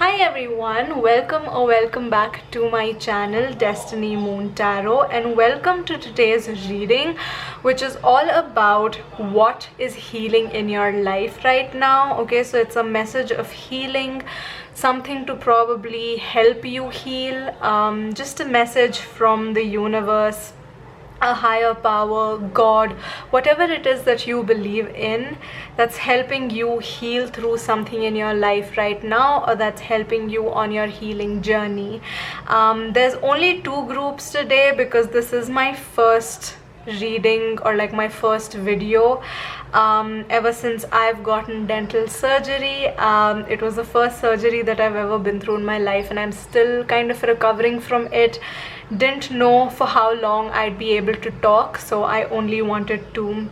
Hi everyone, welcome or welcome back to my channel Destiny Moon Tarot, and welcome to today's reading, which is all about what is healing in your life right now. Okay, so it's a message of healing, something to probably help you heal, just a message from the universe, a higher power, God, whatever it is that you believe in, that's helping you heal through something in your life right now, or that's helping you on your healing journey. There's only two groups today because this is my first reading, or like my first video ever since I've gotten dental surgery. It was the first surgery that I've ever been through in my life, and I'm still kind of recovering from it. Didn't know for how long I'd be able to talk, so I only wanted to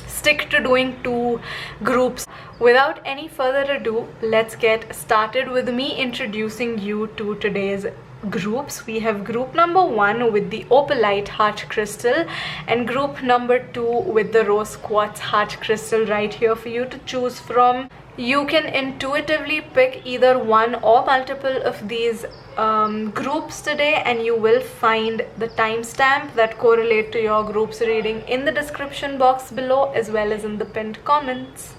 stick to doing two groups. Without any further ado, let's get started with me introducing you to today's groups. We have group number 1 with the opalite heart crystal, and group number 2 with the rose quartz heart crystal right here for you to choose from. You can intuitively pick either one or multiple of these groups today, and you will find the timestamp that correlate to your group's reading in the description box below, as well as in the pinned comments.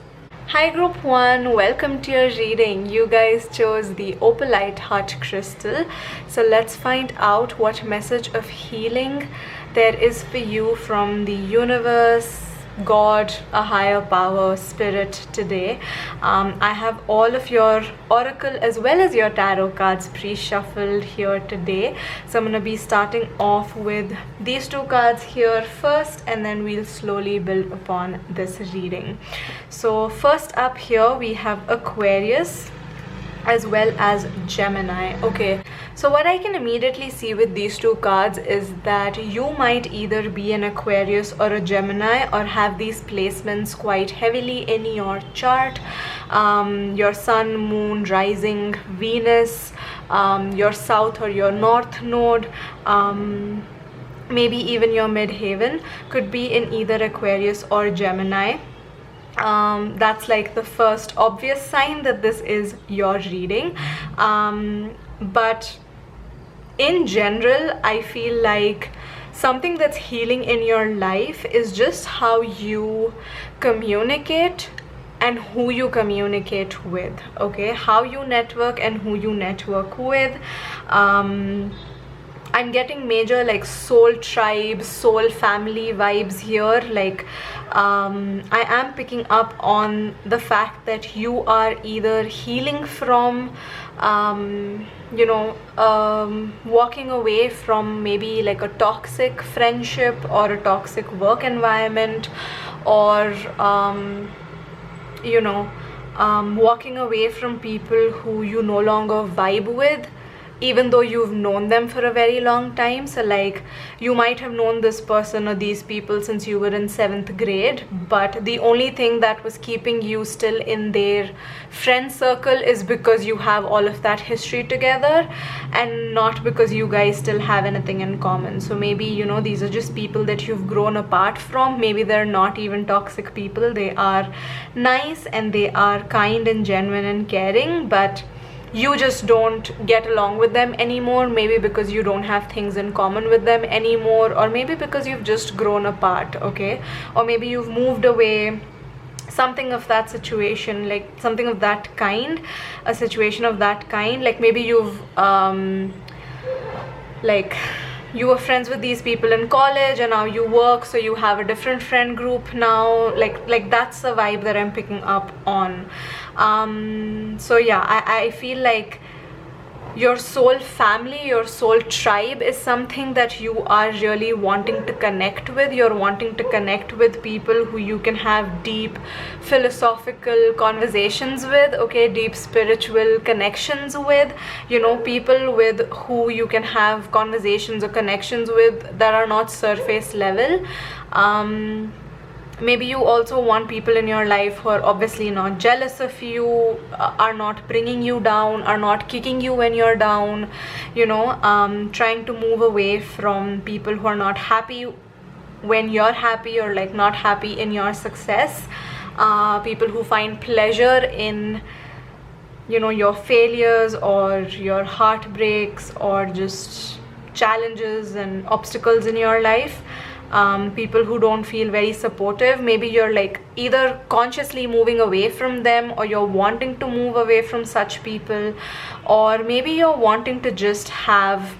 Hi group 1, welcome to your reading. You guys chose the opalite heart crystal, so let's find out what message of healing there is for you from the universe, God, a higher power, spirit today. I have all of your oracle as well as your tarot cards pre-shuffled here today, so I'm going to be starting off with these two cards here first, and then we'll slowly build upon this reading. So first up here we have Aquarius as well as Gemini. Okay, so what I can immediately see with these two cards is that you might either be an Aquarius or a Gemini, or have these placements quite heavily in your chart. Your sun, moon, rising, Venus, your south or your north node, maybe even your midheaven could be in either Aquarius or Gemini. That's like the first obvious sign that this is your reading, but in general I feel like something that's healing in your life is just how you communicate and who you communicate with. Okay, how you network and who you network with. I'm getting major like soul tribe, soul family vibes here. Like I am picking up on the fact that you are either healing from walking away from maybe like a toxic friendship or a toxic work environment, or walking away from people who you no longer vibe with, even though you've known them for a very long time. So like you might have known this person or these people since you were in 7th grade, but the only thing that was keeping you still in their friend circle is because you have all of that history together, and not because you guys still have anything in common. So maybe these are just people that you've grown apart from. Maybe they're not even toxic people, they are nice and they are kind and genuine and caring, but you just don't get along with them anymore, maybe because you don't have things in common with them anymore, or maybe because you've just grown apart. Okay, or maybe you've moved away, something of that situation, like something of that kind, a situation of that kind. Like maybe you've like you were friends with these people in college and now you work, so you have a different friend group now. Like that's the vibe that I'm picking up on. So yeah, I feel like your soul family, your soul tribe is something that you are really wanting to connect with. You're wanting to connect with people who you can have deep philosophical conversations with, okay, deep spiritual connections with, people with who you can have conversations or connections with that are not surface level. Maybe you also want people in your life who are obviously not jealous of you, are not bringing you down, are not kicking you when you're down, trying to move away from people who are not happy when you're happy, or like not happy in your success. People who find pleasure in you know, your failures or your heartbreaks or just challenges and obstacles in your life. People who don't feel very supportive. Maybe you're like either consciously moving away from them, or you're wanting to move away from such people, or maybe you're wanting to just have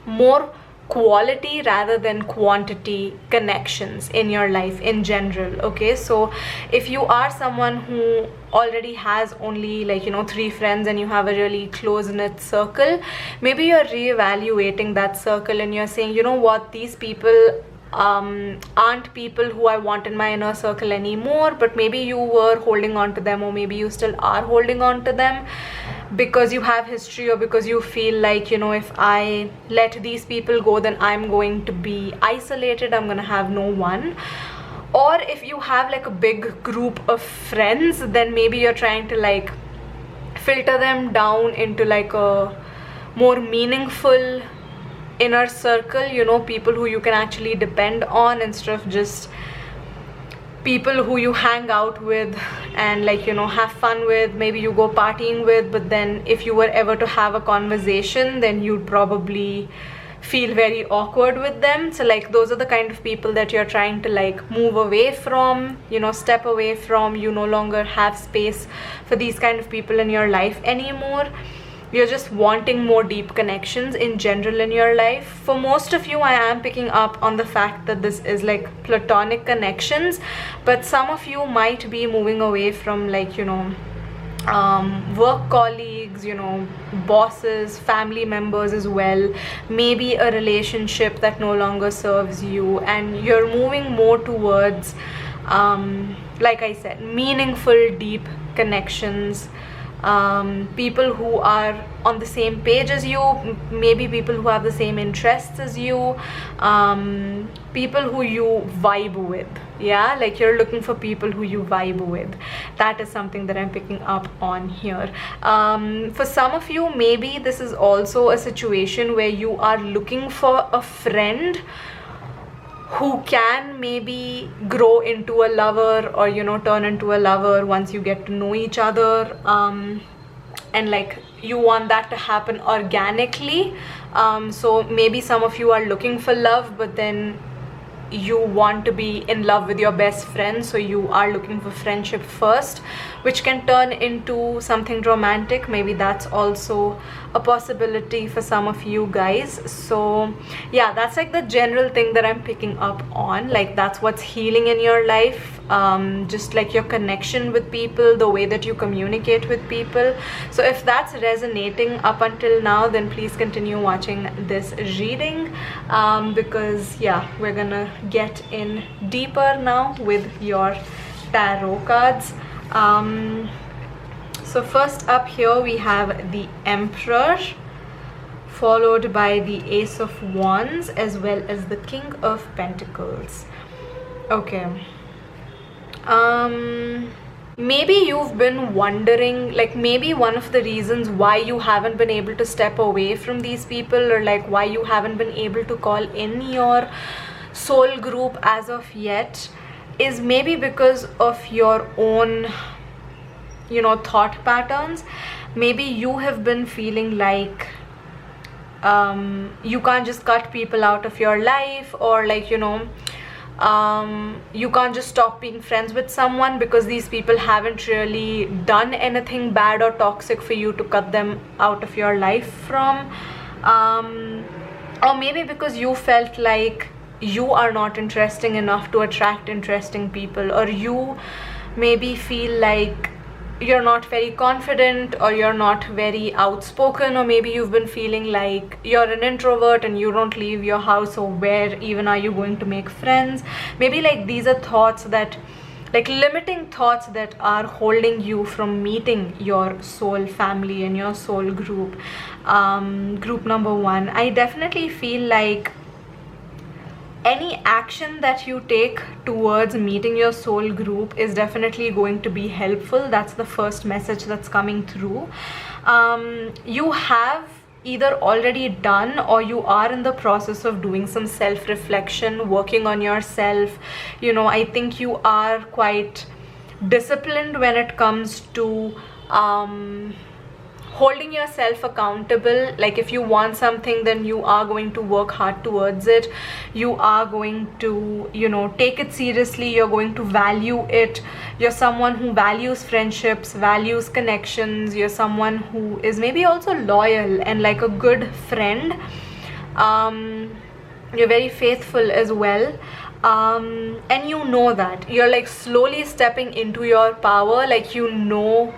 more quality rather than quantity connections in your life in general. Okay, so if you are someone who already has only, like, you know, 3 friends and you have a really close-knit circle, maybe you're reevaluating that circle and you're saying, you know what, these people aren't people who I want in my inner circle anymore. But maybe you were holding on to them, or maybe you still are holding on to them because you have history, or because you feel like, you know, if I let these people go, then I'm going to be isolated, I'm gonna have no one. Or if you have like a big group of friends, then maybe you're trying to like filter them down into like a more meaningful inner circle, you know, people who you can actually depend on, instead of just people who you hang out with and, like, you know, have fun with, maybe you go partying with, but then if you were ever to have a conversation, then you'd probably feel very awkward with them. So like those are the kind of people that you're trying to like move away from, you know, step away from. You no longer have space for these kind of people in your life anymore. You're just wanting more deep connections in general in your life. For most of you, I am picking up on the fact that this is like platonic connections, but some of you might be moving away from, like, you know, work colleagues, you know, bosses, family members as well. Maybe a relationship that no longer serves you, and you're moving more towards, like I said, meaningful, deep connections. People who are on the same page as you, maybe people who have the same interests as you, people who you vibe with. Yeah, like you're looking for people who you vibe with. That is something that I'm picking up on here. For some of you, maybe this is also a situation where you are looking for a friend who can maybe grow into a lover, or, you know, turn into a lover once you get to know each other, and like you want that to happen organically. So maybe some of you are looking for love, but then you want to be in love with your best friend, so you are looking for friendship first, which can turn into something romantic. Maybe that's also a possibility for some of you guys. So yeah, that's like the general thing that I'm picking up on. Like that's what's healing in your life, just like your connection with people, the way that you communicate with people. So if that's resonating up until now, then please continue watching this reading, because yeah, we're gonna get in deeper now with your tarot cards. So first up here we have the Emperor, followed by the Ace of Wands, as well as the King of Pentacles. Okay. Maybe you've been wondering, like maybe one of the reasons why you haven't been able to step away from these people, or like why you haven't been able to call in your soul group as of yet, is maybe because of your own, you know, thought patterns. Maybe you have been feeling like you can't just cut people out of your life, or like, you know, you can't just stop being friends with someone because these people haven't really done anything bad or toxic for you to cut them out of your life from. Or maybe because you felt like you are not interesting enough to attract interesting people, or you maybe feel like you're not very confident, or you're not very outspoken, or maybe you've been feeling like you're an introvert and you don't leave your house, so where even are you going to make friends? Maybe like these are thoughts that, like limiting thoughts that are holding you from meeting your soul family and your soul group. Group number 1, I definitely feel like any action that you take towards meeting your soul group is definitely going to be helpful. That's the first message that's coming through. You have either already done, or you are in the process of doing some self-reflection, working on yourself. You know, I think you are quite disciplined when it comes to holding yourself accountable. Like if you want something, then you are going to work hard towards it. You are going to, you know, take it seriously. You're going to value it. You're someone who values friendships, values connections. You're someone who is maybe also loyal and like a good friend. You're very faithful as well. And you know that you're like slowly stepping into your power, like you know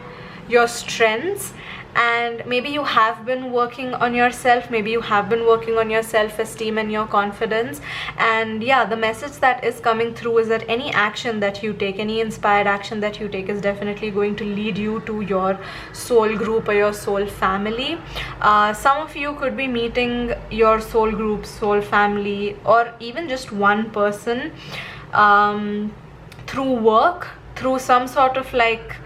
your strengths. And maybe you have been working on yourself, maybe you have been working on your self-esteem and your confidence. And yeah, the message that is coming through is that any action that you take, any inspired action that you take, is definitely going to lead you to your soul group or your soul family. Some of you could be meeting your soul group, soul family, or even just one person through work, through some sort of like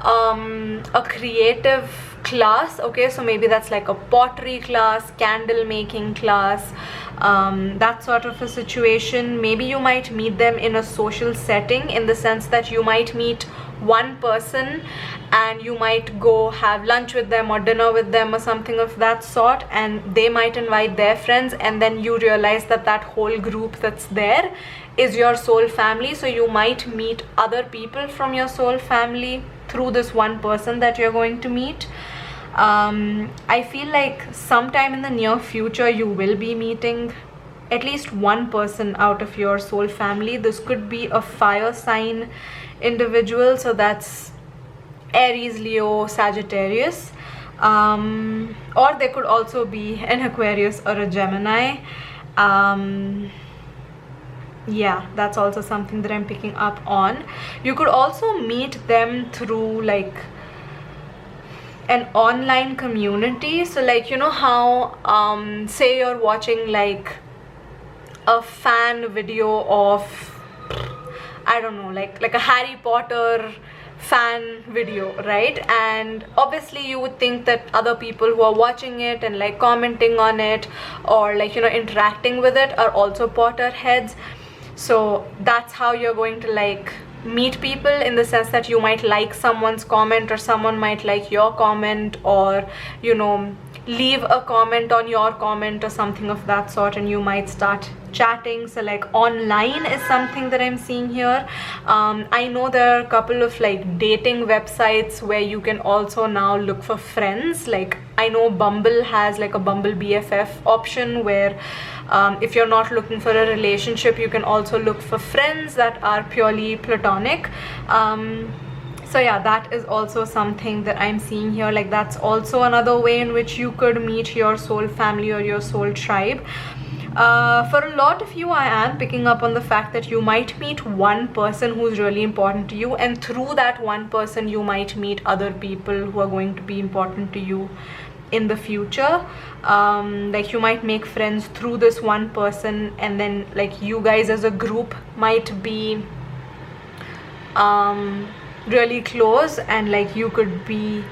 a creative class. Okay, so maybe that's like a pottery class, candle making class, that sort of a situation. Maybe you might meet them in a social setting, in the sense that you might meet one person and you might go have lunch with them or dinner with them or something of that sort, and they might invite their friends, and then you realize that that whole group that's there is your soul family. So you might meet other people from your soul family through this one person that you're going to meet. I feel like sometime in the near future you will be meeting at least one person out of your soul family. This could be a fire sign individual, so that's Aries, Leo, Sagittarius, or they could also be an Aquarius or a Gemini. Yeah, that's also something that I'm picking up on. You could also meet them through like an online community. So like, you know how say you're watching like a fan video of, I don't know, like a Harry Potter fan video, right? And obviously you would think that other people who are watching it and like commenting on it or like, you know, interacting with it are also Potterheads. So that's how you're going to like meet people, in the sense that you might like someone's comment, or someone might like your comment, or you know, leave a comment on your comment or something of that sort, and you might start chatting. So like online is something that I'm seeing here. I know there are a couple of like dating websites where you can also now look for friends. Like I know Bumble has like a Bumble BFF option where if you're not looking for a relationship, you can also look for friends that are purely platonic. So yeah, that is also something that I'm seeing here. Like that's also another way in which you could meet your soul family or your soul tribe. For a lot of you, I am picking up on the fact that you might meet one person who's really important to you, and through that one person you might meet other people who are going to be important to you in the future. Like you might make friends through this one person, and then like you guys as a group might be really close, and like you could be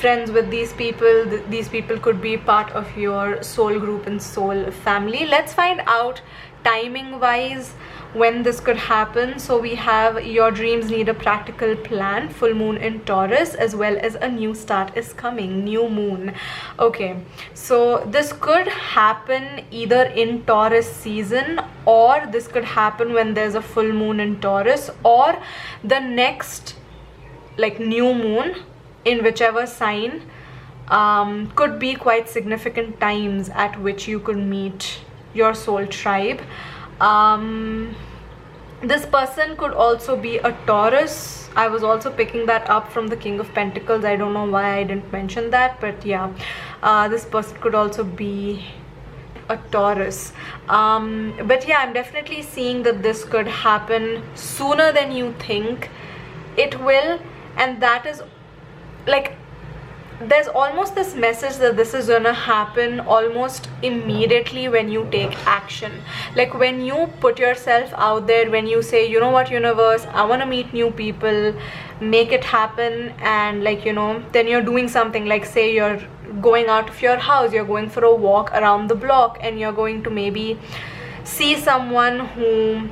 friends with these people. These people could be part of your soul group and soul family. Let's find out timing wise when this could happen. So we have your dreams need a practical plan, full moon in Taurus, as well as a new start is coming, new moon. Okay, so this could happen either in Taurus season, or this could happen when there's a full moon in Taurus, or the next like new moon in whichever sign. Could be quite significant times at which you could meet your soul tribe. This person could also be a Taurus. I was also picking that up from the King of Pentacles. I don't know why I didn't mention that, but yeah, this person could also be a Taurus. But yeah, I'm definitely seeing that this could happen sooner than you think it will, and that is like, there's almost this message that this is gonna happen almost immediately when you take action. Like when you put yourself out there, when you say, you know what, universe, I want to meet new people, make it happen. And like, you know, then you're doing something, like say you're going out of your house, you're going for a walk around the block, and you're going to maybe see someone who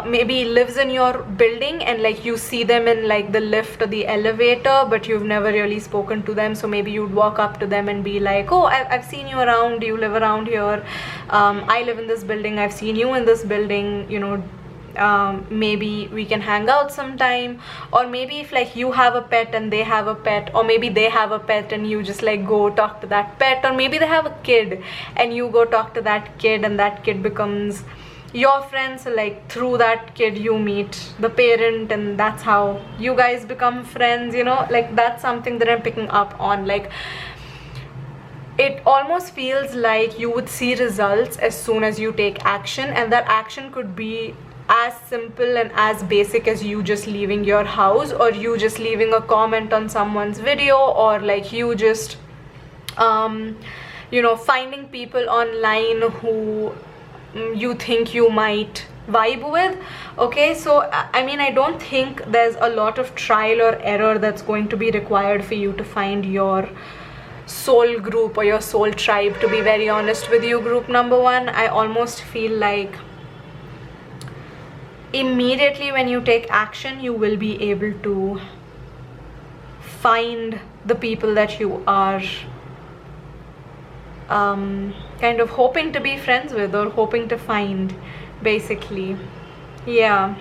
maybe lives in your building, and like you see them in like the lift or the elevator, but you've never really spoken to them. So maybe you'd walk up to them and be like, oh, I've seen you around, you live around here, I live in this building, I've seen you in this building, you know, maybe we can hang out sometime. Or maybe if like you have a pet and they have a pet, or maybe they have a pet and you just like go talk to that pet, or maybe they have a kid and you go talk to that kid and that kid becomes your friend. So like through that kid you meet the parent, and that's how you guys become friends, you know. Like that's something that I'm picking up on. Like it almost feels like you would see results as soon as you take action, and that action could be as simple and as basic as you just leaving your house, or you just leaving a comment on someone's video, or like you just you know, finding people online who you think you might vibe with. Okay, so I mean, I don't think there's a lot of trial or error that's going to be required for you to find your soul group or your soul tribe, to be very honest with you, group number one. I almost feel like immediately when you take action, you will be able to find the people that you are kind of hoping to be friends with, or hoping to find, basically. Yeah.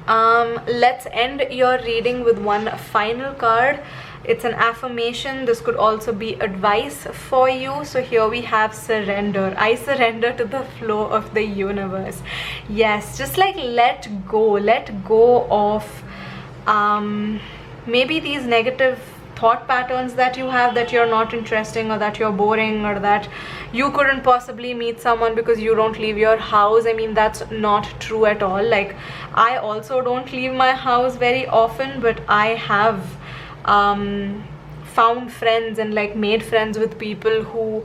Let's end your reading with one final card. It's an affirmation. This could also be advice for you. So here we have surrender. I surrender to the flow of the universe. Yes, just like let go of maybe these negative thought patterns that you have, that you're not interesting, or that you're boring, or that you couldn't possibly meet someone because you don't leave your house. I mean, that's not true at all. Like I also don't leave my house very often, but I have found friends and like made friends with people who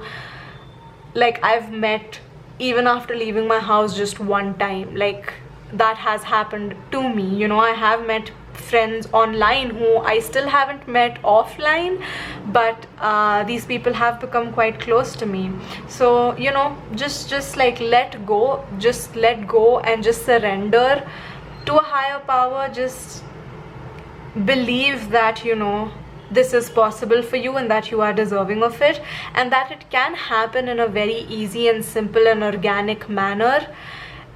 like I've met even after leaving my house just one time. Like that has happened to me, you know. I have met friends online who I still haven't met offline, but these people have become quite close to me. So you know, just like let go and just surrender to a higher power. Just believe that, you know, this is possible for you, and that you are deserving of it, and that it can happen in a very easy and simple and organic manner.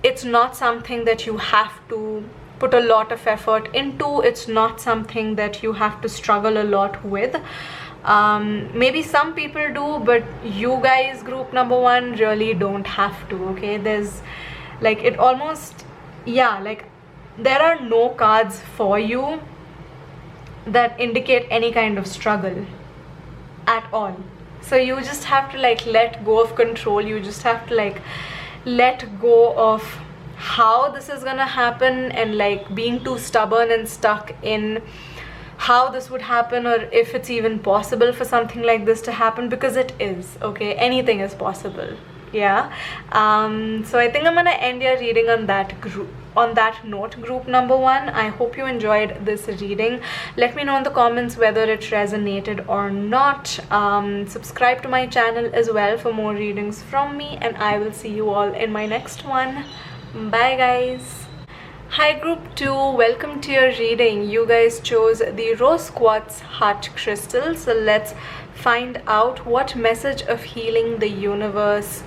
It's not something that you have to put a lot of effort into. It's not something that you have to struggle a lot with. Maybe some people do, but you guys, group number one, really don't have to. Okay, there's like, it almost, yeah, like there are no cards for you that indicate any kind of struggle at all. So you just have to like let go of control. You just have to like let go of how this is gonna happen, and like being too stubborn and stuck in how this would happen, or if it's even possible for something like this to happen, because it is. Okay, anything is possible. Yeah. So I think I'm gonna end your reading on that note, group number one. I hope you enjoyed this reading. Let me know in the comments whether it resonated or not. Subscribe to my channel as well for more readings from me, and I will see you all in my next one. Bye guys. Hi group 2, welcome to your reading. You guys chose the rose quartz heart crystal, so let's find out what message of healing the universe,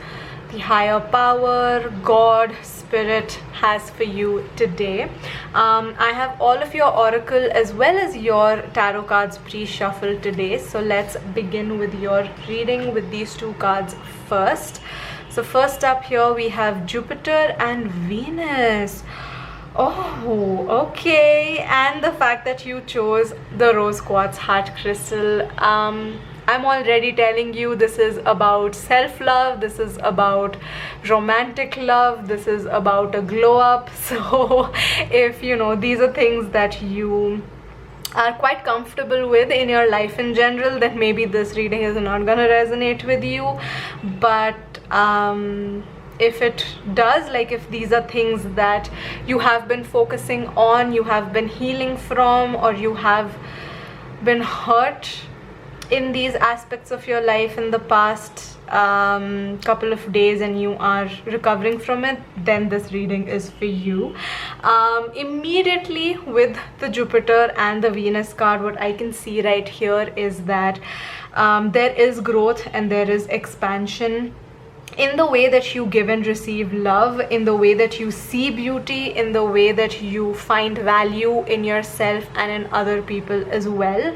the higher power, God, spirit has for you today. I have all of your oracle as well as your tarot cards pre-shuffled today, so let's begin with your reading with these two cards first. So first up here we have Jupiter and Venus. Oh, okay. And the fact that you chose the rose quartz heart crystal, I'm already telling you this is about self-love, this is about romantic love, this is about a glow up. So if you know these are things that you are quite comfortable with in your life in general, then maybe this reading is not gonna resonate with you. But if it does, like if these are things that you have been focusing on, you have been healing from, or you have been hurt in these aspects of your life in the past, couple of days and you are recovering from it, then this reading is for you. Immediately with the Jupiter and the Venus card, what I can see right here is that there is growth and there is expansion in the way that you give and receive love, in the way that you see beauty, in the way that you find value in yourself and in other people as well.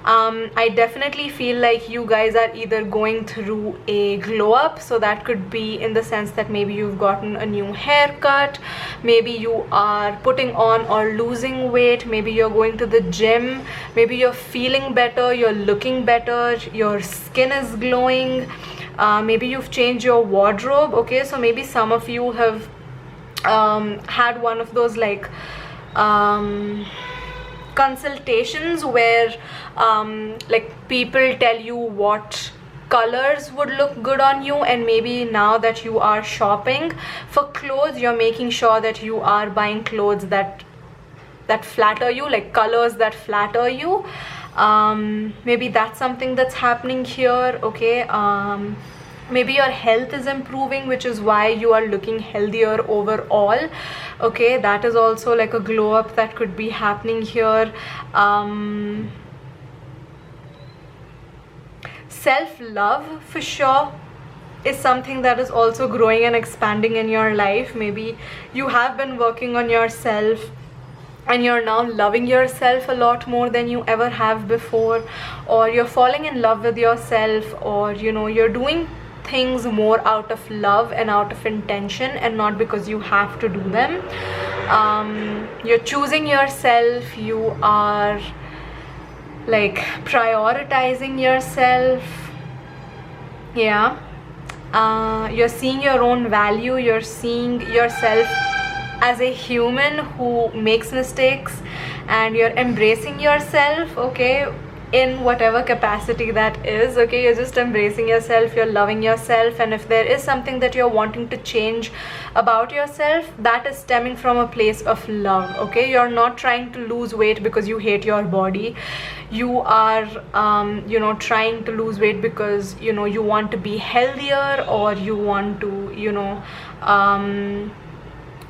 I definitely feel like you guys are either going through a glow up, so that could be in the sense that maybe you've gotten a new haircut, maybe you are putting on or losing weight, maybe you're going to the gym, maybe you're feeling better, you're looking better, your skin is glowing, maybe you've changed your wardrobe. Okay, so maybe some of you have had one of those like consultations where like people tell you what colors would look good on you, and maybe now that you are shopping for clothes, you're making sure that you are buying clothes that flatter you, like colors that flatter you. Maybe that's something that's happening here. Okay, maybe your health is improving, which is why you are looking healthier overall. Okay, that is also like a glow up that could be happening here. Self-love for sure is something that is also growing and expanding in your life. Maybe you have been working on yourself and you're now loving yourself a lot more than you ever have before, or you're falling in love with yourself, or you know, you're doing things more out of love and out of intention and not because you have to do them. You're choosing yourself, you are like prioritizing yourself. Yeah, you're seeing your own value, you're seeing yourself as a human who makes mistakes, and you're embracing yourself, okay, in whatever capacity that is. Okay, you're just embracing yourself, you're loving yourself, and if there is something that you're wanting to change about yourself, that is stemming from a place of love. Okay, you're not trying to lose weight because you hate your body. You are you know, trying to lose weight because, you know, you want to be healthier, or you want to, you know,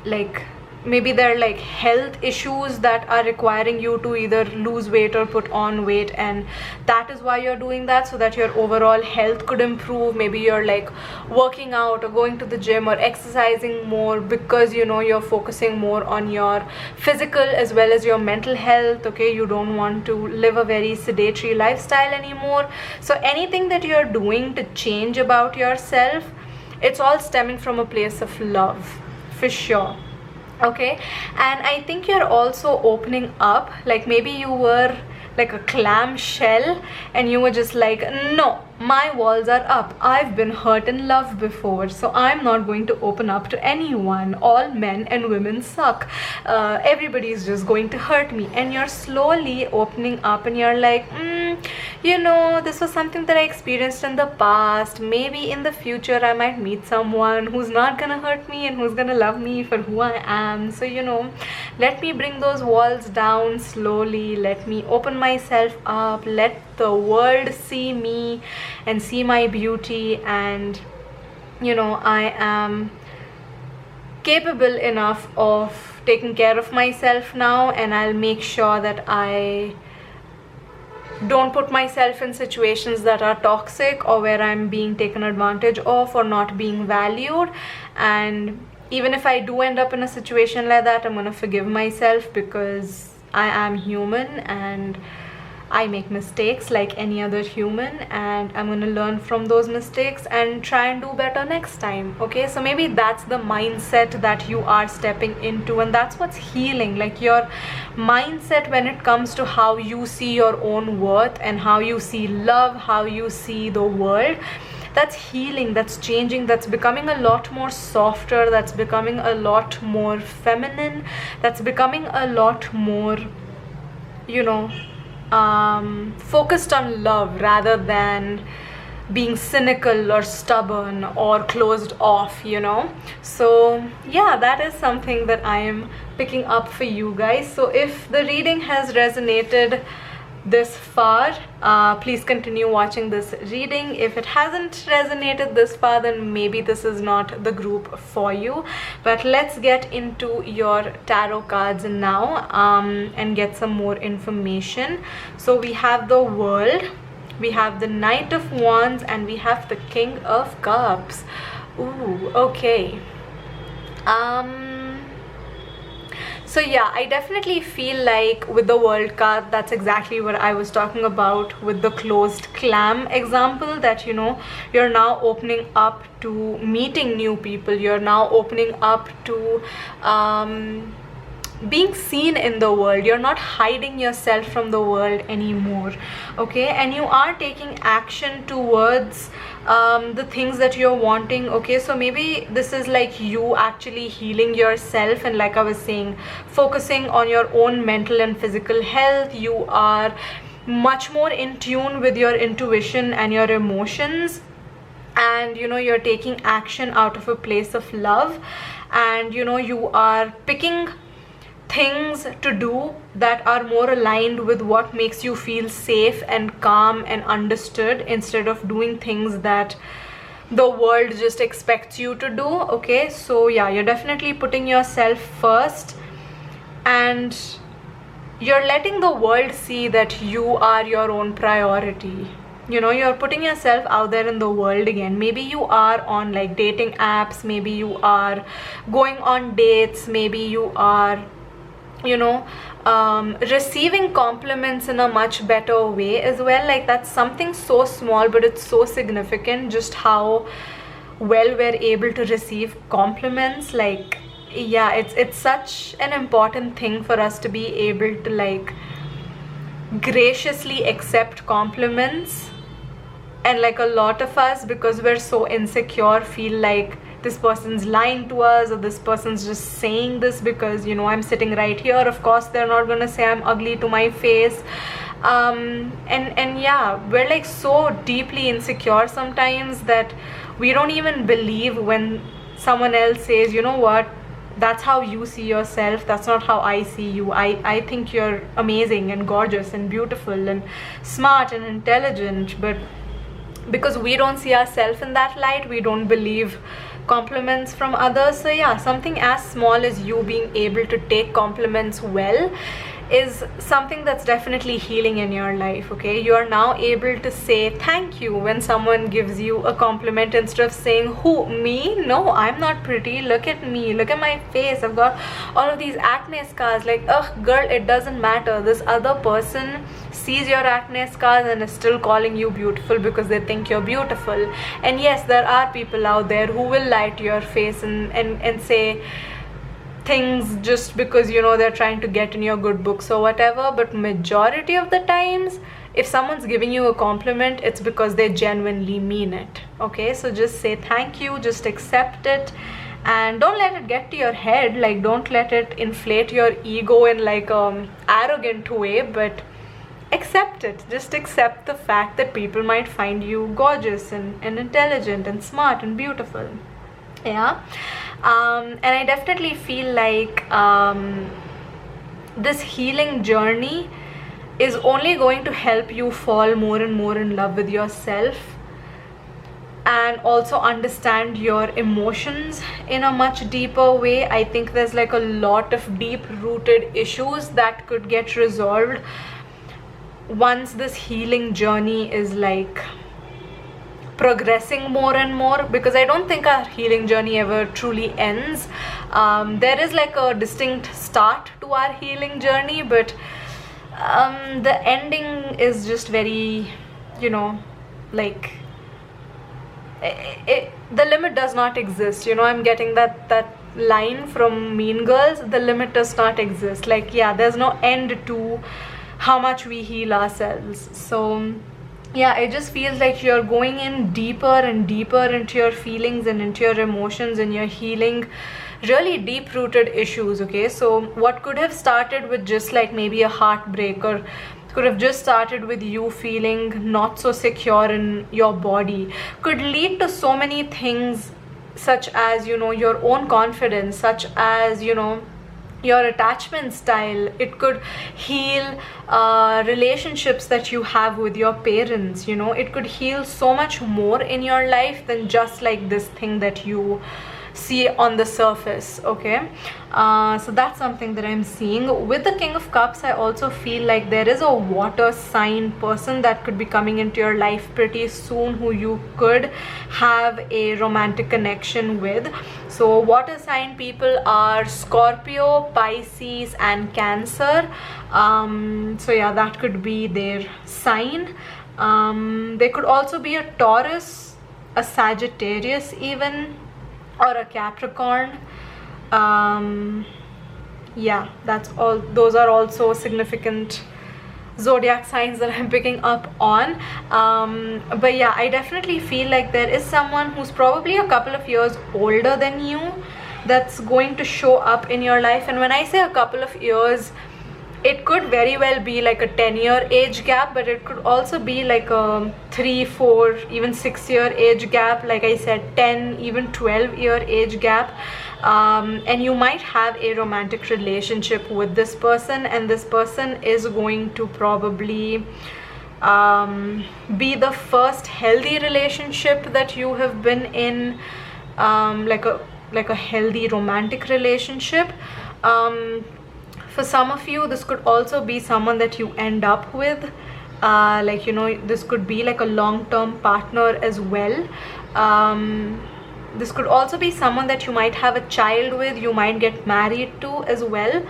like maybe there are like health issues that are requiring you to either lose weight or put on weight, and that is why you're doing that, so that your overall health could improve. Maybe you're like working out or going to the gym or exercising more because, you know, you're focusing more on your physical as well as your mental health. Okay, you don't want to live a very sedentary lifestyle anymore. So anything that you're doing to change about yourself, it's all stemming from a place of love for sure. Okay, and I think you're also opening up, like maybe you were like a clam shell and you were just like, no, my walls are up, I've been hurt in love before, so I'm not going to open up to anyone, all men and women suck, everybody is just going to hurt me. And you're slowly opening up and you're like, you know, this was something that I experienced in the past, maybe in the future I might meet someone who's not gonna hurt me and who's gonna love me for who I am. So, you know, let me bring those walls down slowly, let me open myself up, let the world see me and see my beauty, and you know, I am capable enough of taking care of myself now, and I'll make sure that I don't put myself in situations that are toxic or where I'm being taken advantage of or not being valued. And even if I do end up in a situation like that, I'm gonna forgive myself because I am human and I make mistakes like any other human, and I'm gonna learn from those mistakes and try and do better next time. Okay, so maybe that's the mindset that you are stepping into, and that's what's healing, like your mindset when it comes to how you see your own worth and how you see love, how you see the world. That's healing, that's changing, that's becoming a lot more softer, that's becoming a lot more feminine, that's becoming a lot more, you know, focused on love rather than being cynical or stubborn or closed off, you know. So yeah, that is something that I am picking up for you guys. So if the reading has resonated this far, please continue watching this reading. If it hasn't resonated this far, then maybe this is not the group for you. But let's get into your tarot cards now, and get some more information. So we have the World, we have the Knight of Wands, and we have the King of Cups. Ooh, okay. So yeah, I definitely feel like with the World card, that's exactly what I was talking about with the closed clam example, that, you know, you're now opening up to meeting new people. You're now opening up to being seen in the world. You're not hiding yourself from the world anymore, okay? And you are taking action towards the things that you're wanting, okay? So maybe this is like you actually healing yourself, and like I was saying, focusing on your own mental and physical health. You are much more in tune with your intuition and your emotions, and you know, you're taking action out of a place of love, and you know, you are picking things to do that are more aligned with what makes you feel safe and calm and understood, instead of doing things that the world just expects you to do, okay? So yeah, you're definitely putting yourself first, and you're letting the world see that you are your own priority. You know, you're putting yourself out there in the world again. Maybe you are on like dating apps, maybe you are going on dates, maybe you are, you know, receiving compliments in a much better way as well. Like, that's something so small, but it's so significant, just how well we're able to receive compliments. Like, yeah, it's such an important thing for us to be able to like graciously accept compliments. And like a lot of us, because we're so insecure, feel like this person's lying to us, or this person's just saying this because, you know, I'm sitting right here. Of course they're not gonna say I'm ugly to my face. And yeah, we're like so deeply insecure sometimes that we don't even believe when someone else says, you know what, that's how you see yourself, that's not how I see you. I think you're amazing and gorgeous and beautiful and smart and intelligent, but because we don't see ourselves in that light, we don't believe compliments from others. So yeah, something as small as you being able to take compliments well is something that's definitely healing in your life, okay? You are now able to say thank you when someone gives you a compliment, instead of saying, who, me? No, I'm not pretty, look at me, look at my face, I've got all of these acne scars. Like, ugh, girl, it doesn't matter. This other person sees your acne scars and is still calling you beautiful because they think you're beautiful. And yes, there are people out there who will lie to your face and say things just because, you know, they're trying to get in your good books or whatever. But majority of the times, if someone's giving you a compliment, it's because they genuinely mean it, okay? So just say thank you, just accept it, and don't let it get to your head. Like, don't let it inflate your ego in like arrogant way, but accept it. Just accept the fact that people might find you gorgeous and intelligent and smart and beautiful. Yeah. And I definitely feel like this healing journey is only going to help you fall more and more in love with yourself, and also understand your emotions in a much deeper way. I think there's like a lot of deep rooted issues that could get resolved once this healing journey is like progressing more and more, because I don't think our healing journey ever truly ends. There is like a distinct start to our healing journey, but the ending is just very, you know, like the limit does not exist. You know, I'm getting that line from Mean Girls, the limit does not exist. Like, yeah, there's no end to how much we heal ourselves. So yeah, it just feels like you're going in deeper and deeper into your feelings and into your emotions, and you're healing really deep rooted issues, okay? So what could have started with just like maybe a heartbreak, or could have just started with you feeling not so secure in your body, could lead to so many things, such as, you know, your own confidence, such as, you know, your attachment style. It could heal relationships that you have with your parents, you know. It could heal so much more in your life than just like this thing that you see on the surface. Okay, so that's something that I'm seeing. With the King of Cups, I also feel like there is a water sign person that could be coming into your life pretty soon, who you could have a romantic connection with. So water sign people are Scorpio, Pisces and Cancer. So yeah, that could be their sign. They could also be a Taurus, a Sagittarius even, or a Capricorn. Yeah, that's all. Those are also significant zodiac signs that I'm picking up on. But yeah, I definitely feel like there is someone who's probably a couple of years older than you that's going to show up in your life. And when I say a couple of years, it could very well be like a 10-year age gap, but it could also be like a 3, 4, even 6-year age gap. Like I said, 10, even 12-year age gap. And you might have a romantic relationship with this person, and this person is going to probably be the first healthy relationship that you have been in, like a healthy romantic relationship. For some of you, this could also be someone that you end up with. Like, you know, this could be like a long-term partner as well. This could also be someone that you might have a child with, you might get married to as well.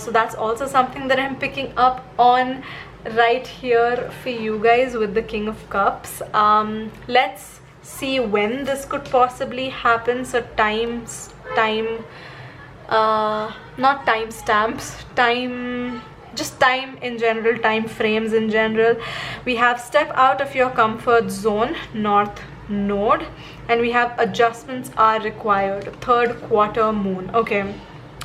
So that's also something that I'm picking up on right here for you guys with the King of Cups. Let's see when this could possibly happen. So not timestamps, just time in general, time frames in general. We have step out of your comfort zone, North Node, and we have adjustments are required, third quarter moon. Okay,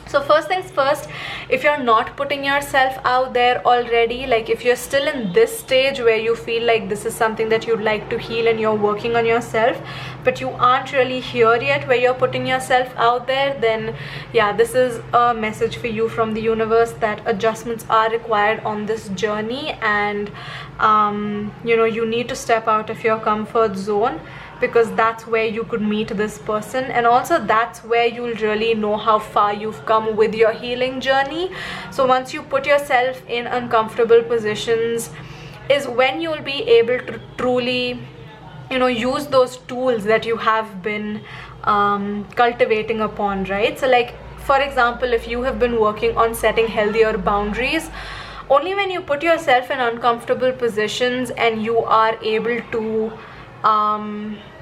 so first things first, if you're not putting yourself out there already, like if you're still in this stage where you feel like this is something that you'd like to heal and you're working on yourself, but you aren't really here yet where you're putting yourself out there, then yeah, this is a message for you from the universe that adjustments are required on this journey. And you know, you need to step out of your comfort zone, because that's where you could meet this person, and also that's where you'll really know how far you've come with your healing journey. So once you put yourself in uncomfortable positions is when you'll be able to truly, you know, use those tools that you have been cultivating upon, right? So like, for example, if you have been working on setting healthier boundaries, only when you put yourself in uncomfortable positions and you are able to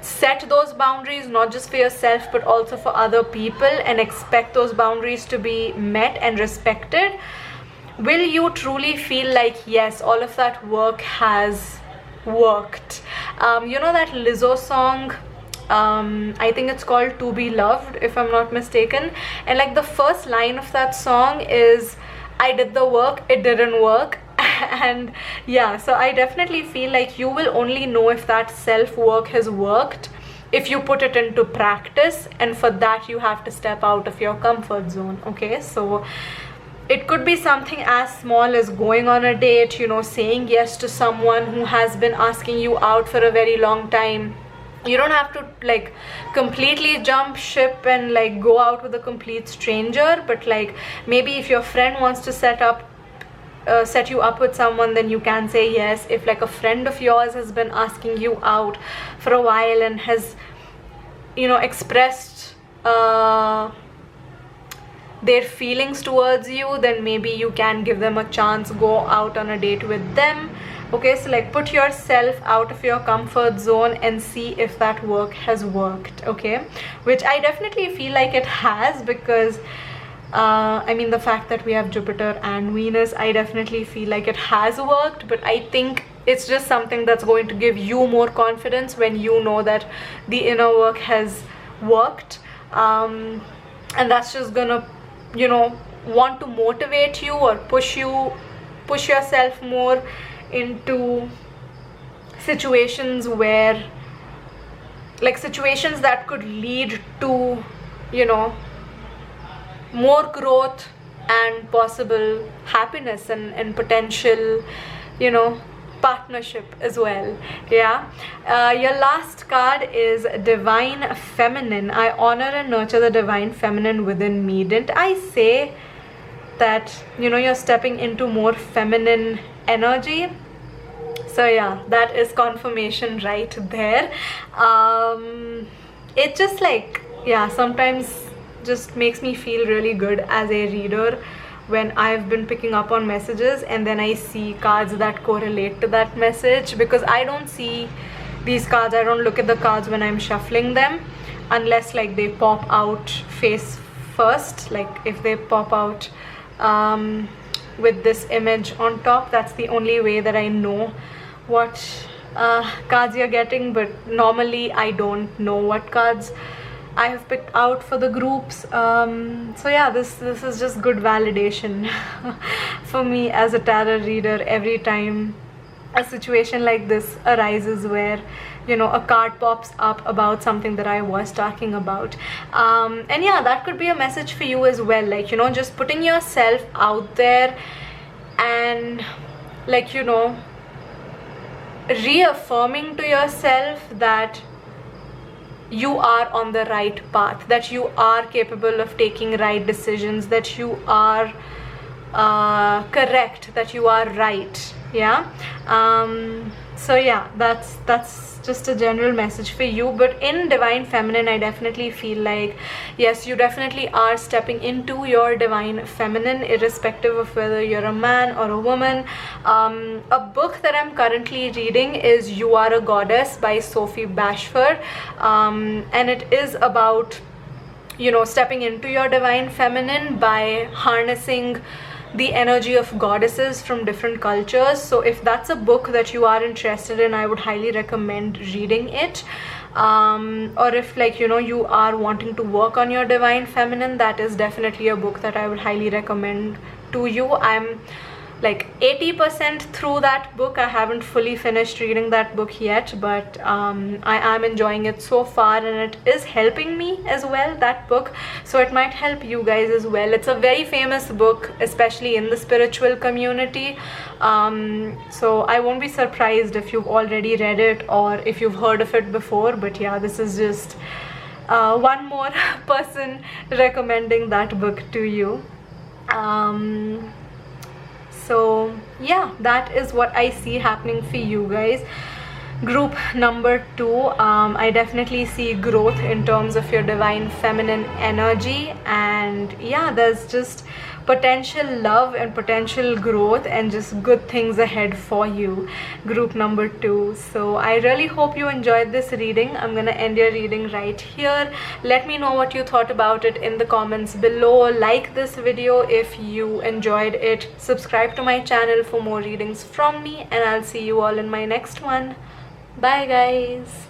set those boundaries, not just for yourself but also for other people, and expect those boundaries to be met and respected, will you truly feel like, yes, all of that work has worked. You know that Lizzo song, I think it's called To Be Loved, if I'm not mistaken, and like the first line of that song is, I did the work, it didn't work. And yeah, so I definitely feel like you will only know if that self-work has worked if you put it into practice, and for that you have to step out of your comfort zone. Okay, so it could be something as small as going on a date, you know, saying yes to someone who has been asking you out for a very long time. You don't have to like completely jump ship and like go out with a complete stranger, but like maybe if your friend wants to set you up with someone, then you can say yes. If like a friend of yours has been asking you out for a while and has, you know, expressed their feelings towards you, then maybe you can give them a chance, go out on a date with them. Okay, so like put yourself out of your comfort zone and see if that work has worked. Okay, which I definitely feel like it has, because I mean, the fact that we have Jupiter and Venus, I definitely feel like it has worked, but I think it's just something that's going to give you more confidence when you know that the inner work has worked, and that's just gonna, you know, want to motivate you or push yourself more into situations where, like situations that could lead to, you know, more growth, and possible happiness and potential, you know, partnership as well. Yeah. Your last card is Divine Feminine. I honor and nurture the divine feminine within me. Didn't I say that, you know, you're stepping into more feminine energy? So yeah, that is confirmation right there. It just like, yeah, sometimes just makes me feel really good as a reader when I've been picking up on messages and then I see cards that correlate to that message, because I don't see these cards, I don't look at the cards when I'm shuffling them unless like they pop out face first. Like if they pop out with this image on top, that's the only way that I know what cards you're getting. But normally I don't know what cards I have picked out for the groups. So yeah, this is just good validation for me as a tarot reader every time a situation like this arises where, you know, a card pops up about something that I was talking about. And yeah, that could be a message for you as well, like, you know, just putting yourself out there and, like, you know, reaffirming to yourself that you are on the right path, that you are capable of taking right decisions, that you are correct, that you are right. Yeah. So yeah, that's just a general message for you. But in Divine Feminine, I definitely feel like, yes, you definitely are stepping into your Divine Feminine, irrespective of whether you're a man or a woman. A book that I'm currently reading is You Are a Goddess by Sophie Bashford, and it is about, you know, stepping into your Divine Feminine by harnessing the energy of goddesses from different cultures. So if that's a book that you are interested in, I would highly recommend reading it. Or if, like, you know, you are wanting to work on your Divine Feminine, that is definitely a book that I would highly recommend to you. I'm like 80% through that book. I haven't fully finished reading that book yet, but I am enjoying it so far, and it is helping me as well, that book. So it might help you guys as well. It's a very famous book, especially in the spiritual community. So I won't be surprised if you've already read it or if you've heard of it before. But yeah, this is just one more person recommending that book to you. So yeah, that is what I see happening for you guys. Group number 2, I definitely see growth in terms of your Divine Feminine energy, and yeah, there's just potential love and potential growth and just good things ahead for you, group number 2. So I really hope you enjoyed this reading. I'm gonna end your reading right here. Let me know what you thought about it in the comments below. Like this video if you enjoyed it. Subscribe to my channel for more readings from me, and I'll see you all in my next one. Bye guys.